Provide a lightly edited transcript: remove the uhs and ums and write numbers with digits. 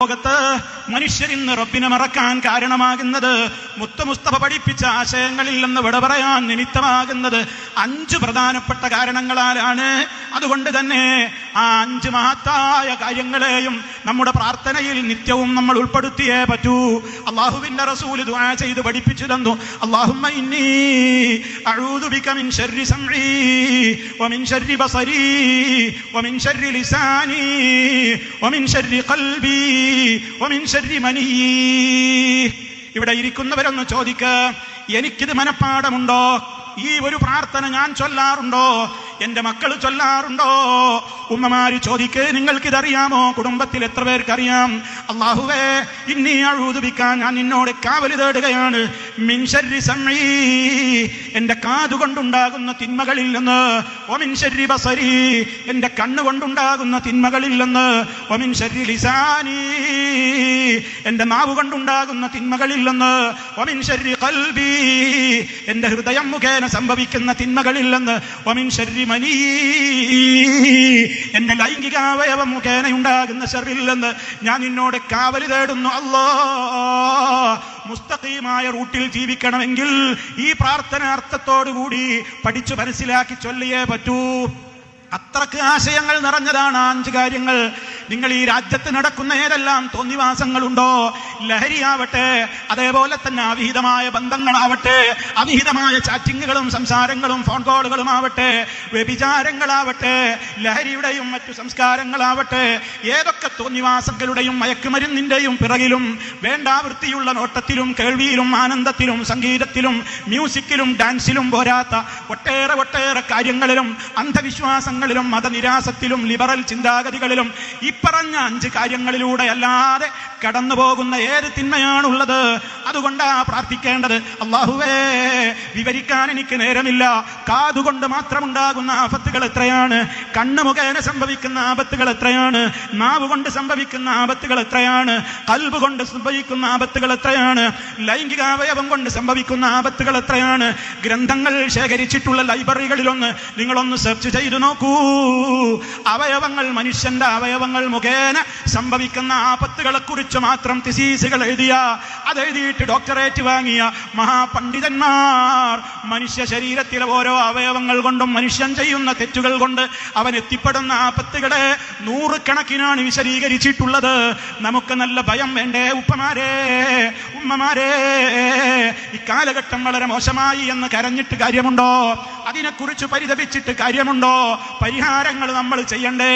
ലോകത്ത് മനുഷ്യരിന്ന് റബ്ബിനെ മറക്കാൻ കാരണമാകുന്നത് മുത്ത് മുസ്തഫ പഠിപ്പിച്ച ആശയങ്ങളിൽ നിന്ന് വിട പറയാൻ നിമിത്തമാകുന്നത് 5 പ്രധാനപ്പെട്ട കാരണങ്ങളാലാണ്. അതുകൊണ്ട് തന്നെ ആ 5 മഹത്തായ കാര്യങ്ങളെയും നമ്മുടെ പ്രാർത്ഥനയിൽ നിത്യവും നമ്മൾ ഉൾപ്പെടുത്തിയേ പറ്റൂ. അല്ലാഹുവിന്റെ റസൂൽ ദുആ ചെയ്ത് പഠിപ്പിച്ചു തന്നു, അല്ലാഹുമ്മ ഇന്നി അഊദു ബിക മിൻ ശർരി സംഈ വമിൻ ശർരി ബസരീ വമിൻ ശർരി ലിസാനീ വമിൻ ശർരി ഖൽബീ വമിൻ ശർരി മനീ. ഇവിടെ ഇരിക്കുന്നവരൊന്ന് ചോദിക്ക, എനിക്കിത് മനഃപ്പാഠമുണ്ടോ? ഈ ഒരു പ്രാർത്ഥന ഞാൻ ചൊല്ലാറുണ്ടോ? എന്റെ മക്കൾ ചൊല്ലാറുണ്ടോ? ഉമ്മമാര് ചോദിക്ക്, നിങ്ങൾക്കിതറിയാമോ? കുടുംബത്തിൽ എത്ര പേർക്കറിയാം? അല്ലാഹുവേ, ഇന്നി അഊദു ബിക, ഞാൻ നിന്നോട് കാവൽ തേടുകയാണ്, മിൻ ശർരി സംഈ, എന്റെ കാതുകൊണ്ടുണ്ടാകുന്ന തിന്മകളിൽ നിന്ന്, വമിൻ ശർരി ബസരീ, എന്റെ കണ്ണുകൊണ്ടുണ്ടാകുന്ന തിന്മകളിൽ നിന്ന്, വമിൻ ശർരി ലിസാനീ, എന്റെ നാവ് കൊണ്ടുണ്ടാകുന്ന തിന്മകളിൽ നിന്ന്, വമിൻ ശർരി ഖൽബീ, എന്റെ ഹൃദയം മുഖേന സംഭവിക്കുന്ന തിന്മകളിൽ നിന്ന്, വമിൻ ശർരി മനീ, എന്റെ ലൈംഗികാവയവം മുഖേന ഉണ്ടാകുന്ന ശർറിൽ നിന്ന് ഞാൻ നിന്നോട് കാവൽ തേടുന്നു. അല്ലാഹ്, മുസ്തഖീമായ റൂട്ടിൽ ജീവിക്കണമെങ്കിൽ ഈ പ്രാർത്ഥന അർത്ഥത്തോടുകൂടി പഠിച്ചു മനസ്സിലാക്കി ചൊല്ലിയേ പറ്റൂ. അത്രക്ക് ആശയങ്ങൾ നിറഞ്ഞതാണ് 5 കാര്യങ്ങൾ. നിങ്ങൾ ഈ രാജ്യത്ത് നടക്കുന്ന ഏതെല്ലാം തോന്നിവാസങ്ങളുണ്ടോ, ലഹരിയാവട്ടെ, അതേപോലെ തന്നെ അവിഹിതമായ ബന്ധങ്ങളാവട്ടെ, അവിഹിതമായ ചാറ്റിങ്ങുകളും സംസാരങ്ങളും ഫോൺ കോളുകളും ആവട്ടെ, വ്യഭിചാരങ്ങളാവട്ടെ, ലഹരിയുടെയും മറ്റു സംസ്കാരങ്ങളാവട്ടെ, ഏതൊക്കെ തോന്നിവാസങ്ങളുടെയും മയക്കുമരുന്നിന്റെയും പിറകിലും വേണ്ടാവൃത്തിയുള്ള നോട്ടത്തിലും കേൾവിയിലും ആനന്ദത്തിലും സംഗീതത്തിലും മ്യൂസിക്കിലും ഡാൻസിലും പോരാത്ത ഒട്ടേറെ കാര്യങ്ങളിലും അന്ധവിശ്വാസങ്ങളിലും മതനിരാസത്തിലും ലിബറൽ ചിന്താഗതികളിലും ഈ പറഞ്ഞ 5 കാര്യങ്ങളിലൂടെ അല്ലാതെ കടന്നു പോകുന്ന ഏത് തിന്മയാണുള്ളത്? അതുകൊണ്ടാ പ്രാർത്ഥിക്കേണ്ടത്. അല്ലാഹുവേ, വിവരിക്കാൻ എനിക്ക് നേരമില്ല. കാതുകൊണ്ട് മാത്രമുണ്ടാകുന്ന ആപത്തുകൾ എത്രയാണ്, കണ്ണ് മുഖേന സംഭവിക്കുന്ന ആപത്തുകൾ എത്രയാണ്, നാവ് കൊണ്ട് സംഭവിക്കുന്ന ആപത്തുകൾ എത്രയാണ്, ഖൽബ് കൊണ്ട് സംഭവിക്കുന്ന ആപത്തുകൾ എത്രയാണ്, ലൈംഗികാവയവം കൊണ്ട് സംഭവിക്കുന്ന ആപത്തുകൾ എത്രയാണ്. ഗ്രന്ഥങ്ങൾ ശേഖരിച്ചിട്ടുള്ള ലൈബ്രറികളിലൊന്ന് നിങ്ങളൊന്ന് സെർച്ച് ചെയ്തു നോക്കൂ. അവയവങ്ങൾ, മനുഷ്യന്റെ അവയവങ്ങൾ മുഖേന സംഭവിക്കുന്ന ആപത്തുകളെ കുറിച്ച് മാത്രം തിസീസുകൾ എഴുതിയ, അതെഴുതിയിട്ട് ഡോക്ടറേറ്റ് വാങ്ങിയ മഹാപണ്ഡിതന്മാർ മനുഷ്യ ശരീരത്തിലെ ഓരോ അവയവങ്ങൾ കൊണ്ടും മനുഷ്യൻ ചെയ്യുന്ന തെറ്റുകൾ കൊണ്ട് അവൻ എത്തിപ്പെടുന്ന ആപത്തുകളെ 100 കണക്കിനാണ് വിശദീകരിച്ചിട്ടുള്ളത്. നമുക്ക് നല്ല ഭയം വേണ്ടേ ഉപ്പമാരെ, ഉമ്മമാരെ? ഇക്കാലഘട്ടം വളരെ മോശമായി എന്ന് കരഞ്ഞിട്ട് കാര്യമുണ്ടോ? അതിനെക്കുറിച്ച് പരിതപിച്ചിട്ട് കാര്യമുണ്ടോ? പരിഹാരങ്ങൾ നമ്മൾ ചെയ്യണ്ടേ?